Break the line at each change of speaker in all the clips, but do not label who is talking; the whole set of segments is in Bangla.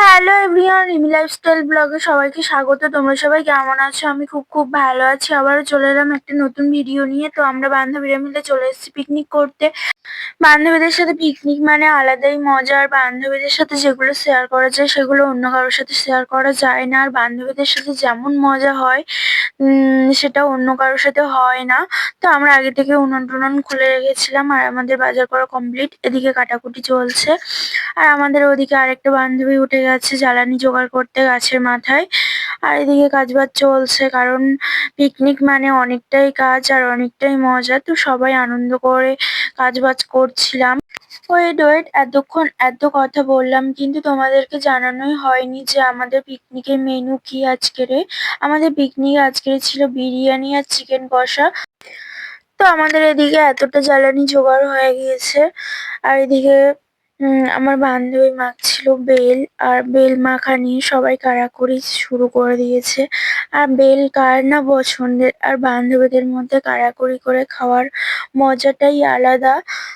হ্যালো এভরিওয়ান, রিমি লাইফস্টাইল ব্লগে সবাইকে স্বাগত। তোমরা সবাই কেমন আছো? আমি খুব ভালো আছি। আবারও চলে এলাম একটা নতুন ভিডিও নিয়ে। তো আমরা বান্ধবীরা মিলে চলে এসেছি পিকনিক করতে। বান্ধবীদের সাথে পিকনিক মানে আলাদাই মজা। আর বান্ধবীদের সাথে যেগুলো শেয়ার করা যায় সেগুলো অন্য কারোর সাথে শেয়ার করা যায় না। আর বান্ধবীদের সাথে যেমন মজা হয় সেটা অন্য কারোর সাথে হয় না। তো আমরা আগে থেকে উনুন টুনুন খুলে রেখেছিলাম আর আমাদের বাজার করা কমপ্লিট। এদিকে কাটাকুটি চলছে আর আমাদের ওদিকে আরেকটা বান্ধবী উঠে গেছে জ্বালানি জোগাড় করতে গাছের মাথায়। আর এদিকে কাজবাজ চলছে, কারণ পিকনিক মানে অনেকটাই কাজ আর অনেকটাই মজা। তো সবাই আনন্দ করে কাজবাজ করছিলাম। ওয়েট ওয়েট, এতক্ষণ এত কথা বললাম কিন্তু তোমাদেরকে জানানোই হয়নি যে আমাদের পিকনিকের মেনু কি আজকেরে। আমাদের পিকনিক আজকের ছিল বিরিয়ানি আর চিকেন কষা। তো আমাদের এদিকে এতটা জ্বালানি জোগাড় হয়ে গিয়েছে। আর এদিকে আমার বান্ধবী মাখছিল বেল, আর বেল মাখা নিয়ে সবাই কাড়াকড়ি শুরু করে দিয়েছে। আর বেল কার না পছন্দের, আর বান্ধবীদের মধ্যে কাড়াকড়ি করে খাওয়ার মজাটাই আলাদা।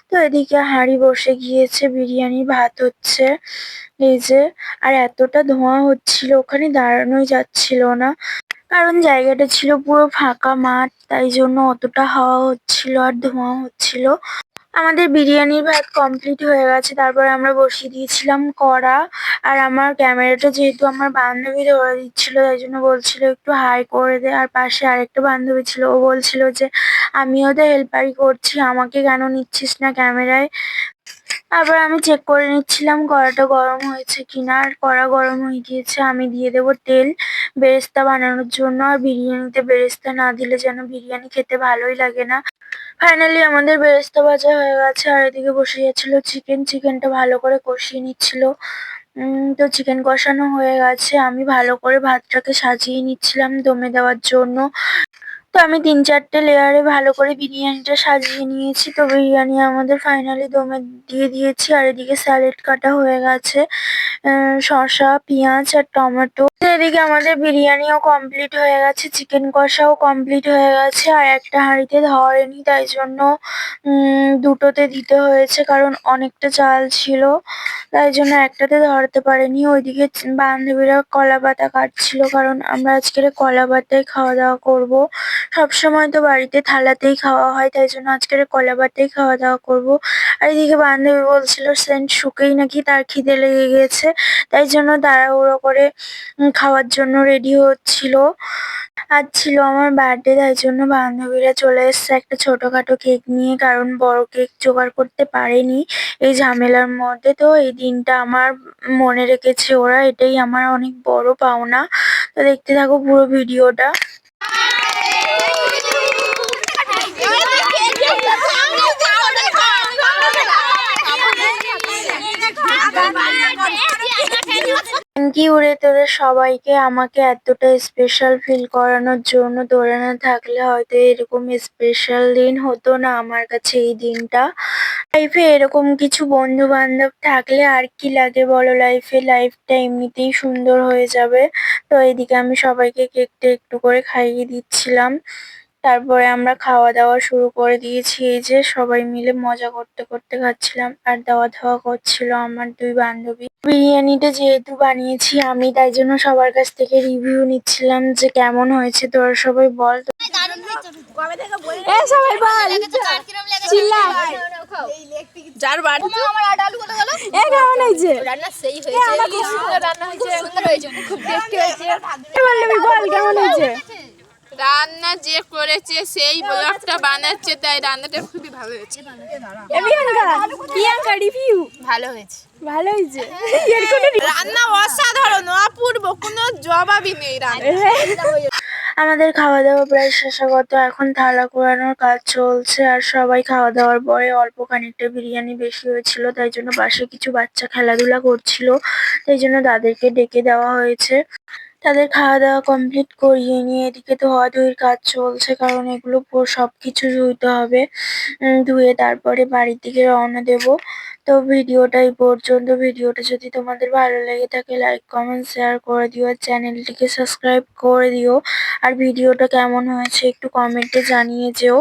তো এদিকে হাঁড়ি বসে গিয়েছে, বিরিয়ানি ভাত হচ্ছে এই যে। আর এতটা ধোঁয়া হচ্ছিল ওখানে দাঁড়ানোই যাচ্ছিল না, কারণ জায়গাটা ছিল পুরো ফাঁকা মাঠ, তাই জন্য অতটা হাওয়া হচ্ছিল আর ধোঁয়া হচ্ছিল। আমাদের বিরিয়ানির ভাত কমপ্লিট হয়ে গেছে, তারপরে আমরা বসিয়ে দিয়েছিলাম কড়া। আর আমার ক্যামেরাটা যেহেতু আমার বান্ধবী ধরে দিচ্ছিল, তাই জন্য বলছিল একটু হাই করে দে। আর পাশে আরেকটা বান্ধবী ছিল, ও বলছিল যে আমিও তো হেল্পারি করছি, আমাকে কেন নিচ্ছিস না ক্যামেরায়। আবার আমি চেক করে নিচ্ছিলাম কড়াটা গরম হয়েছে কিনা। আর কড়া গরম হয়ে গিয়েছে, আমি দিয়ে দেবো তেল বেরেস্তা বানানোর জন্য। আর বিরিয়ানিতে বেরেস্তা না দিলে যেন বিরিয়ানি খেতে ভালোই লাগে না। ফাইনালি আমাদের বেরেস্তা ভাজা হয়ে গেছে আর এদিকে বসে গেছিল চিকেনটা ভালো করে কষিয়ে নিচ্ছিল। তো চিকেন কষানো হয়ে গেছে, আমি ভালো করে ভাতটাকে সাজিয়ে নিচ্ছিলাম দমে দেওয়ার জন্য। তো আমি ৩-৪টে লেয়ারে ভালো করে বিরিয়ানিটা সাজিয়ে নিয়েছি। তো বিরিয়ানি আমাদের ফাইনালি দমে দিয়ে দিয়েছি। আর এদিকে স্যালাড কাটা হয়ে গেছে, শসা, পেঁয়াজ আর টমেটো। তো এদিকে আমাদের বিরিয়ানিও কমপ্লিট হয়ে গেছে, চিকেন কষাও কমপ্লিট হয়ে গেছে। আর একটা হাঁড়িতে ধরেনি, তাই জন্য দুটোতে দিতে হয়েছে, কারণ অনেকটা চাল ছিল, তাই জন্য একটাতে ধরতে পারেনি। ওইদিকে বান্ধবীরা কলা পাতা কাটছিল, কারণ আমরা আজকের কলা পাতায় খাওয়া দাওয়া করবো। সবসময় তো বাড়িতে থালাতেই খাওয়া হয়, তাই জন্য আজকের কলা পাতায় খাওয়া দাওয়া করবো। আর এদিকে বান্ধবী বলছিল সেন্ট শুকেই নাকি তার খিদে লেগে গেছে, তাই জন্য তাড়াহুড়ো করে খাওয়ার জন্য রেডি হচ্ছিল। আজ ছিল আমার বার্থডে, তাই জন্য বান্ধবীরা চলে এসেছে একটা ছোটখাটো কেক নিয়ে, কারণ বড় কেক জোগাড় করতে পারেনি এই ঝামেলার মধ্যে। তো এই দিনটা আমার মনে রেখেছে ওরা, এটাই আমার অনেক বড় পাওনা। তো দেখতে থাকো পুরো ভিডিওটা। থ্যাংক ইউ রে তোদের সবাইকে, আমাকে এতটা স্পেশাল ফিল করানোর জন্য। তোরা না থাকলে হয়তো এরকম স্পেশাল দিন হতো না আমার কাছে এই দিনটা। লাইফে এরকম কিছু বন্ধু বান্ধব থাকলে আর কি লাগে বলো লাইফে, লাইফটা এমনিতেই সুন্দর হয়ে যাবে। তো এইদিকে আমি সবাইকে কেকটা একটু করে খাইয়ে দিচ্ছিলাম। তারপরে আমরা খাওয়া দাওয়া শুরু করে দিয়েছি, এই যে সবাই মিলে মজা করতে করতে খাচ্ছিলাম। আর দাওয়া ধাওয়া করছিল আমার দুই বান্ধবী। বিরিয়ানিটা যেহেতু বানিয়েছি আমি, তাই জন্য সবার কাছ থেকে রিভিউ নিচ্ছিলাম যে কেমন হয়েছে। তোরা সবাই বল।
সবাই বল চিল্লা যার বাড়ি আমার আলু কত গেল এ কেমন হয়েছে রান্না সেই হয়েছে আমার খুব সুন্দর রান্না হয়েছে খুব সুন্দর হয়েছে খুব টেস্টি হয়েছে বলবি বল কেমন হয়েছে রান্না যে করেছে সেই ব্লগটা বানাচ্ছে, তাই রান্নাটা খুবই ভালো হয়েছে। প্রিয়াঙ্কা রিভিউ ভালো হয়েছে ভালো হয়েছে এর কোনো রান্না অসাধারণ অপূর্ব, কোনো জবাবই নেই রান্না।
আমাদের খাওয়া দাওয়া প্রায় শেষাগত, এখন থালা কুড়ানোর কাজ চলছে। আর সবাই খাওয়া দাওয়ার পরে অল্প খানিকটা বিরিয়ানি বেশি হয়েছিল, তাই জন্য পাশে কিছু বাচ্চা খেলাধুলা করছিল, তাই জন্য তাদেরকে ডেকে দেওয়া হয়েছে। তাদের খাওয়া দাওয়া কমপ্লিট করিয়ে নিয়ে এদিকে ধোয়াধুয়ির কাজ চলছে, কারণ এগুলো পুরো সবকিছু ধুইতে হবে। ধুয়ে তারপরে বাড়ির দিকে রওনা দেব। তো ভিডিওটা এই পর্যন্ত। ভিডিওটা যদি তোমাদের ভালো লেগে থাকে লাইক কমেন্ট শেয়ার করে দিও, আর চ্যানেলটিকে সাবস্ক্রাইব করে দিও। আর ভিডিওটা কেমন হয়েছে একটু কমেন্টে জানিয়ে যেও।